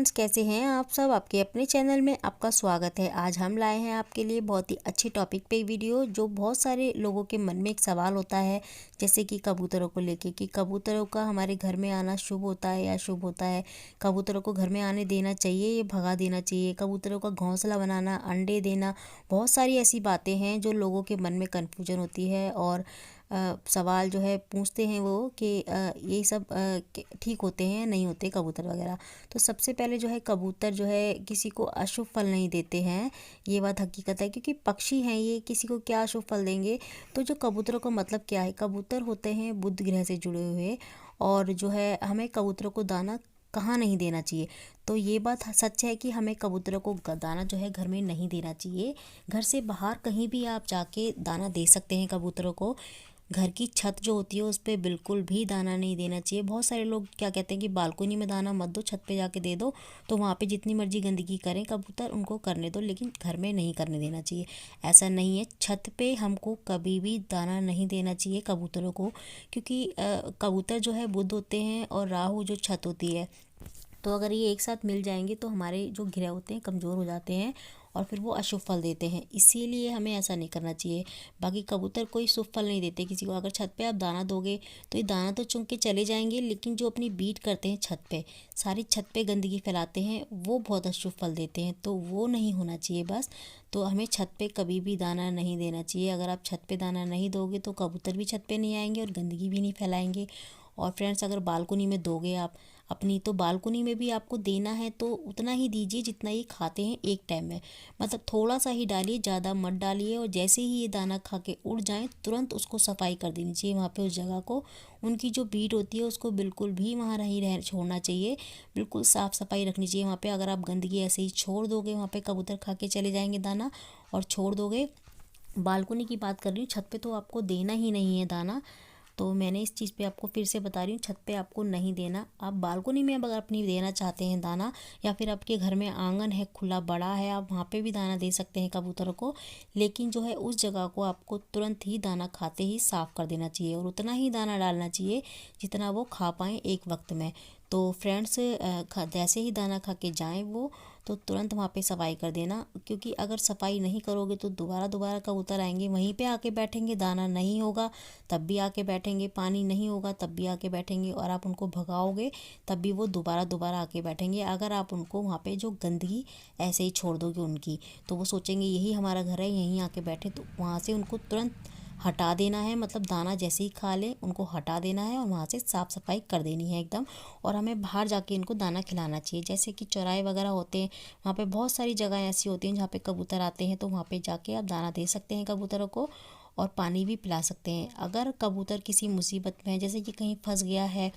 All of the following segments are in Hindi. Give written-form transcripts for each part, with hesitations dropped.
फ्रेंड्स, कैसे हैं आप सब। आपके अपने चैनल में आपका स्वागत है। आज हम लाए हैं आपके लिए बहुत ही अच्छे टॉपिक पे वीडियो, जो बहुत सारे लोगों के मन में एक सवाल होता है, जैसे कि कबूतरों को लेके कि कबूतरों का हमारे घर में आना शुभ होता है या अशुभ होता है, कबूतरों को घर में आने देना चाहिए या भगा देना चाहिए, कबूतरों का घोंसला बनाना, अंडे देना। बहुत सारी ऐसी बातें हैं जो लोगों के मन में कन्फ्यूजन होती है और सवाल जो है पूछते हैं वो कि ये सब ठीक होते हैं या नहीं होते कबूतर वगैरह। तो सबसे पहले जो है कबूतर जो है किसी को अशुभ फल नहीं देते हैं, ये बात हकीकत है, क्योंकि पक्षी हैं ये, किसी को क्या अशुभ फल देंगे। तो जो कबूतरों का मतलब क्या है, कबूतर होते हैं बुध ग्रह से जुड़े हुए, और जो है हमें कबूतरों को दाना कहाँ नहीं देना चाहिए। तो ये बात सच है कि हमें कबूतरों को दाना जो है घर में नहीं देना चाहिए। घर से बाहर कहीं भी आप जाके दाना दे सकते हैं कबूतरों को। घर की छत जो होती है उस पर बिल्कुल भी दाना नहीं देना चाहिए। बहुत सारे लोग क्या कहते हैं कि बालकनी में दाना मत दो, छत पे जाके दे दो, तो वहाँ पे जितनी मर्जी गंदगी करें कबूतर, उनको करने दो, लेकिन घर में नहीं करने देना चाहिए। ऐसा नहीं है, छत पे हमको कभी भी दाना नहीं देना चाहिए कबूतरों को, क्योंकि कबूतर जो है बुध होते हैं और राहु जो छत होती है, तो अगर ये एक साथ मिल जाएंगे तो हमारे जो ग्रह होते हैं कमज़ोर हो जाते हैं और फिर वो अशुभ फल देते हैं। इसीलिए हमें ऐसा नहीं करना चाहिए। बाकी कबूतर कोई शुभ फल नहीं देते किसी को। अगर छत पे आप दाना दोगे तो ये दाना तो चुन के चले जाएंगे, लेकिन जो अपनी बीट करते हैं छत पे, सारी छत पे गंदगी फैलाते हैं, वो बहुत अशुभ फल देते हैं। तो वो नहीं होना चाहिए बस। तो हमें छत पे कभी भी दाना नहीं देना चाहिए। अगर आप छत पे दाना नहीं दोगे तो कबूतर भी छत पे नहीं आएंगे और गंदगी भी नहीं फैलाएंगे। और फ्रेंड्स, अगर बालकनी में दोगे आप अपनी, तो बालकनी में भी आपको देना है तो उतना ही दीजिए जितना ये खाते हैं एक टाइम में। मतलब थोड़ा सा ही डालिए, ज़्यादा मत डालिए। और जैसे ही ये दाना खा के उड़ जाएं तुरंत उसको सफाई कर देनी चाहिए वहाँ पे उस जगह को। उनकी जो बीट होती है उसको बिल्कुल भी वहाँ नहीं रह छोड़ना चाहिए। बिल्कुल साफ़ सफाई रखनी चाहिए वहाँ पे। अगर आप गंदगी ऐसे ही छोड़ दोगे वहाँ पे, कबूतर खा के चले जाएंगे दाना और छोड़ दोगे। बालकनी की बात कर रही हूँ, छत पे तो आपको देना ही नहीं है दाना। तो मैंने इस चीज़ पे आपको फिर से बता रही हूँ, छत पे आपको नहीं देना। आप बालकनी में अगर अपनी देना चाहते हैं दाना, या फिर आपके घर में आंगन है खुला बड़ा है, आप वहाँ पे भी दाना दे सकते हैं कबूतरों को। लेकिन जो है उस जगह को आपको तुरंत ही दाना खाते ही साफ़ कर देना चाहिए और उतना ही दाना डालना चाहिए जितना वो खा पाएँ एक वक्त में। तो फ्रेंड्स, जैसे ही दाना खा के जाएँ वो, तो तुरंत वहाँ पे सफाई कर देना, क्योंकि अगर सफाई नहीं करोगे तो दोबारा दोबारा कबूतर आएंगे, वहीं पे आके बैठेंगे। दाना नहीं होगा तब भी आके बैठेंगे, पानी नहीं होगा तब भी आके बैठेंगे, और आप उनको भगाओगे तब भी वो दोबारा दोबारा आके बैठेंगे। अगर आप उनको वहाँ पे जो गंदगी ऐसे ही छोड़ दोगे उनकी, तो वो सोचेंगे यही हमारा घर है, यहीं आके बैठे। तो वहाँ से उनको तुरंत हटा देना है। मतलब दाना जैसे ही खा ले उनको हटा देना है और वहाँ से साफ़ सफाई कर देनी है एकदम। और हमें बाहर जाके इनको दाना खिलाना चाहिए, जैसे कि चौराहे वगैरह होते हैं, वहाँ पे बहुत सारी जगह ऐसी होती हैं जहाँ पे कबूतर आते हैं, तो वहाँ पे जाके आप दाना दे सकते हैं कबूतरों को और पानी भी पिला सकते हैं। अगर कबूतर किसी मुसीबत में है, जैसे कि कहीं फंस गया है,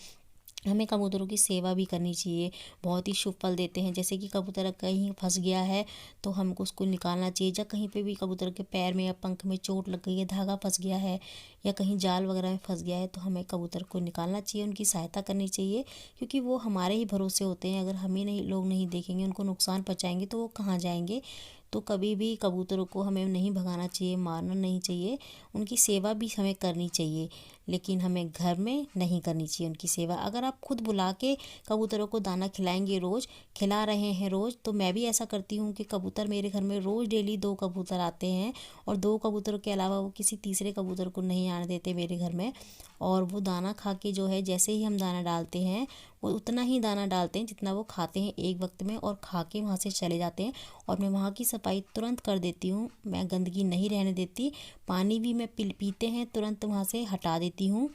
हमें कबूतरों की सेवा भी करनी चाहिए। बहुत ही शुभ फल देते हैं। जैसे कि कबूतर कहीं फंस गया है तो हमको उसको निकालना चाहिए, या कहीं पे भी कबूतर के पैर में या पंख में चोट लग गई है, धागा फंस गया है, या कहीं जाल वगैरह में फंस गया है, तो हमें कबूतर को निकालना चाहिए, उनकी सहायता करनी चाहिए, क्योंकि वो हमारे ही भरोसे होते हैं। अगर हमें नहीं, लोग नहीं देखेंगे, उनको नुकसान पहुँचाएंगे तो वो कहाँ जाएंगे। तो कभी भी कबूतरों को हमें नहीं भगाना चाहिए, मारना नहीं चाहिए। उनकी सेवा भी हमें करनी चाहिए, लेकिन हमें घर में नहीं करनी चाहिए उनकी सेवा। अगर आप खुद बुला के कबूतरों को दाना खिलाएंगे, रोज़ खिला रहे हैं रोज़, तो मैं भी ऐसा करती हूँ कि कबूतर मेरे घर में रोज़ डेली 2 कबूतर आते हैं, और 2 कबूतरों के अलावा वो किसी तीसरे कबूतर को नहीं आने देते मेरे घर में। और वो दाना खा के जो है, जैसे ही हम दाना डालते हैं वो उतना ही दाना डालते हैं जितना वो खाते हैं एक वक्त में, और खा के वहाँ से चले जाते हैं। और मैं वहाँ की सफाई तुरंत कर देती हूँ, मैं गंदगी नहीं रहने देती। पानी भी मैं पीते हैं तुरंत वहाँ से हटा देती हूँ।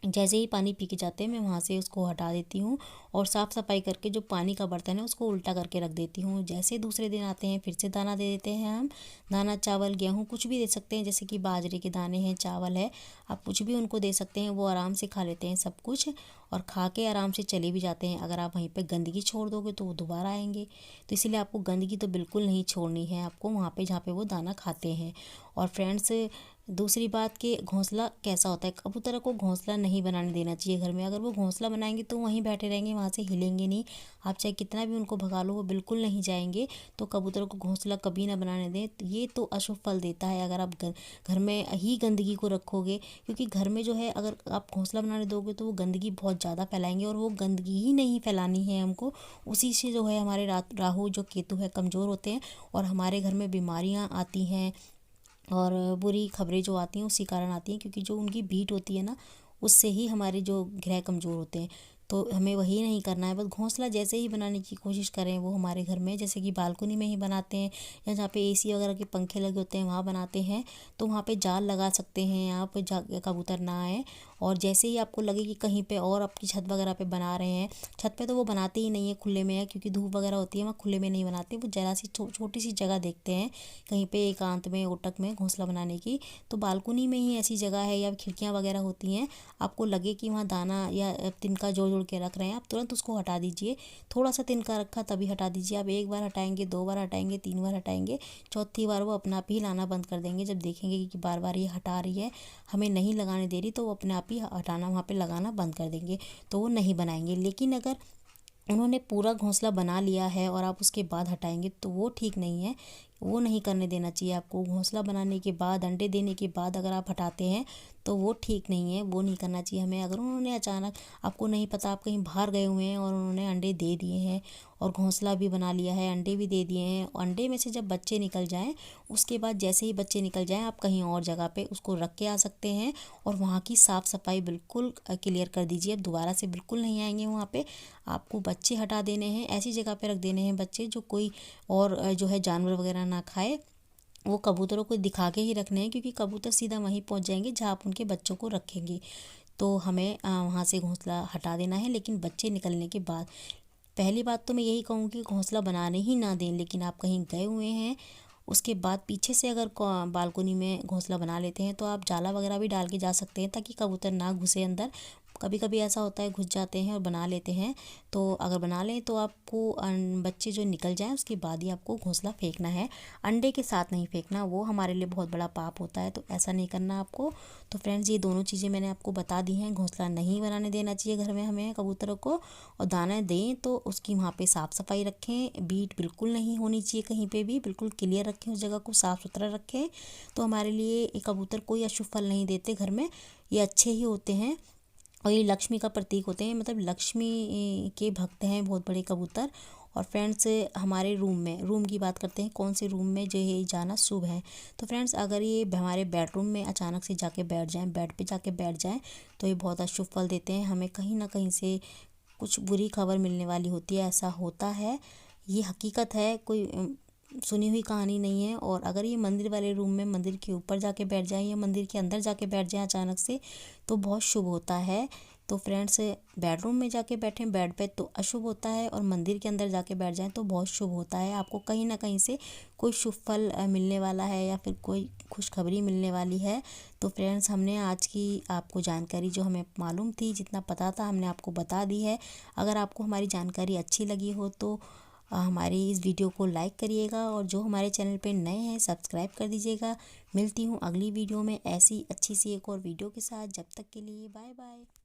जैसे ही पानी पी के जाते हैं मैं वहाँ से उसको हटा देती हूँ, और साफ़ सफाई करके जो पानी का बर्तन है उसको उल्टा करके रख देती हूँ। जैसे दूसरे दिन आते हैं फिर से दाना दे देते हैं हम। दाना, चावल, गेहूँ कुछ भी दे सकते हैं, जैसे कि बाजरे के दाने हैं, चावल है, आप कुछ भी उनको दे सकते हैं। वो आराम से खा लेते हैं सब कुछ, और खा के आराम से चले भी जाते हैं। अगर आप वहीं पर गंदगी छोड़ दोगे तो वो दोबारा आएंगे। तो इसीलिए आपको गंदगी तो बिल्कुल नहीं छोड़नी है आपको वहाँ पे जहाँ पे वो दाना खाते हैं। और फ्रेंड्स, दूसरी बात कि घोंसला कैसा होता है, कबूतर को घोंसला नहीं बनाने देना चाहिए घर में। अगर वो घोंसला बनाएंगे तो वहीं बैठे रहेंगे, वहाँ से हिलेंगे नहीं। आप चाहे कितना भी उनको भगा लो वो बिल्कुल नहीं जाएंगे। तो कबूतर को घोंसला कभी ना बनाने दें, ये तो अशुभ फल देता है अगर आप घर में ही गंदगी को रखोगे। क्योंकि घर में जो है, अगर आप घोंसला बनाने दोगे तो वो गंदगी बहुत ज़्यादा फैलाएंगे और वो गंदगी ही नहीं फैलानी है हमको। उसी से जो है हमारे राहु जो केतु है कमज़ोर होते हैं और हमारे घर में बीमारियां आती हैं और बुरी खबरें जो आती हैं उसी कारण आती हैं, क्योंकि जो उनकी बीट होती है ना उससे ही हमारे जो ग्रह कमज़ोर होते हैं। तो हमें वही नहीं करना है। बस घोंसला जैसे ही बनाने की कोशिश करें वो हमारे घर में, जैसे कि बालकनी में ही बनाते हैं या जहाँ पे एसी वगैरह के पंखे लगे होते हैं वहाँ बनाते हैं, तो वहाँ पे जाल लगा सकते हैं आप, कबूतर ना आए। और जैसे ही आपको लगे कि कहीं पे और आपकी छत वगैरह पे बना रहे हैं, छत पे तो वो बनाते ही नहीं है, खुले में है, क्योंकि धूप वगैरह होती है वहाँ खुले में नहीं बनाते। वो जरा सी छोटी सी जगह देखते हैं कहीं पे एकांत में ओटक में घोंसला बनाने की, तो बालकनी में ही ऐसी जगह है या खिड़कियाँ वगैरह होती हैं, आपको लगे कि वहाँ दाना या तिनका जोड़ जोड़ के रख रहे हैं, आप तुरंत उसको हटा दीजिए। थोड़ा सा तिनका रखा तभी हटा दीजिए। आप एक बार हटाएंगे, 2 बार हटाएंगे, 3 बार हटाएंगे, चौथी बार वो अपने आप ही लाना बंद कर देंगे। जब देखेंगे कि बार बार ये हटा रही है, हमें नहीं लगाने दे रही, तो वो अपने आप ही हटाना वहाँ पे लगाना बंद कर देंगे, तो वो नहीं बनाएंगे। लेकिन अगर उन्होंने पूरा घोंसला बना लिया है और आप उसके बाद हटाएंगे तो वो ठीक नहीं है, वो नहीं करने देना चाहिए आपको। घोंसला बनाने के बाद, अंडे देने के बाद अगर आप हटाते हैं तो वो ठीक नहीं है, वो नहीं करना चाहिए हमें। अगर उन्होंने अचानक, आपको नहीं पता, आप कहीं बाहर गए हुए हैं और उन्होंने अंडे दे दिए हैं और घोंसला भी बना लिया है, अंडे भी दे दिए हैं, अंडे में से जब बच्चे निकल जाएं, उसके बाद जैसे ही बच्चे निकल जाएं आप कहीं और जगह पे उसको रख के आ सकते हैं और वहाँ की साफ़ सफाई बिल्कुल क्लियर कर दीजिए। अब दोबारा से बिल्कुल नहीं आएंगे वहाँ पे। आपको बच्चे हटा देने हैं, ऐसी जगह पे रख देने हैं बच्चे जो कोई और जो है जानवर वगैरह ना खाए। वो कबूतरों को दिखा के ही रखने हैं, क्योंकि कबूतर सीधा वहीं पहुंच जाएंगे जहाँ आप उनके बच्चों को रखेंगे। तो हमें वहाँ से घोंसला हटा देना है, लेकिन बच्चे निकलने के बाद। पहली बात तो मैं यही कहूँगी घोंसला बनाने ही ना दें, लेकिन आप कहीं गए हुए हैं उसके बाद पीछे से अगर बालकनी में घोंसला बना लेते हैं तो आप जाला वगैरह भी डाल के जा सकते हैं, ताकि कबूतर ना घुसे अंदर। कभी कभी ऐसा होता है घुस जाते हैं और बना लेते हैं, तो अगर बना लें तो आपको बच्चे जो निकल जाएं उसके बाद ही आपको घोंसला फेंकना है, अंडे के साथ नहीं फेंकना, वो हमारे लिए बहुत बड़ा पाप होता है, तो ऐसा नहीं करना आपको। तो फ्रेंड्स, ये दोनों चीज़ें मैंने आपको बता दी हैं। घोंसला नहीं बनाने देना चाहिए घर में हमें कबूतरों को, और दाना दें तो उसकी वहाँ पे साफ़ सफाई रखें, बीट बिल्कुल नहीं होनी चाहिए कहीं पे भी, बिल्कुल क्लियर रखें, उस जगह को साफ़ सुथरा रखें। तो हमारे लिए ये कबूतर कोई अशुभ फल नहीं देते घर में, ये अच्छे ही होते हैं और ये लक्ष्मी का प्रतीक होते हैं, मतलब लक्ष्मी के भक्त हैं बहुत बड़े कबूतर। और फ्रेंड्स, हमारे रूम की बात करते हैं, कौन से रूम में जो है जाना शुभ है। तो फ्रेंड्स, अगर ये हमारे बेडरूम में अचानक से जाके बैठ जाएं, बेड पे जाके बैठ जाएं, तो ये बहुत अशुभ फल देते हैं। हमें कहीं ना कहीं से कुछ बुरी खबर मिलने वाली होती है, ऐसा होता है, ये हकीकत है, कोई सुनी हुई कहानी नहीं है। और अगर ये मंदिर वाले रूम में, मंदिर के ऊपर जाके बैठ जाए या मंदिर के अंदर जाके बैठ जाए अचानक से, तो बहुत शुभ होता है। तो फ्रेंड्स, बेडरूम में जाके बैठें बेड पे तो अशुभ होता है, और मंदिर के अंदर जाके बैठ जाएं तो बहुत शुभ होता है। आपको कहीं ना कहीं से कोई शुभ फल मिलने वाला है या फिर कोई खुशखबरी मिलने वाली है। तो फ्रेंड्स, हमने आज की आपको जानकारी जो हमें मालूम थी, जितना पता था, हमने आपको बता दी है। अगर आपको हमारी जानकारी अच्छी लगी हो तो हमारी इस वीडियो को लाइक करिएगा, और जो हमारे चैनल पे नए हैं सब्सक्राइब कर दीजिएगा। मिलती हूँ अगली वीडियो में ऐसी अच्छी सी एक और वीडियो के साथ। जब तक के लिए बाय बाय।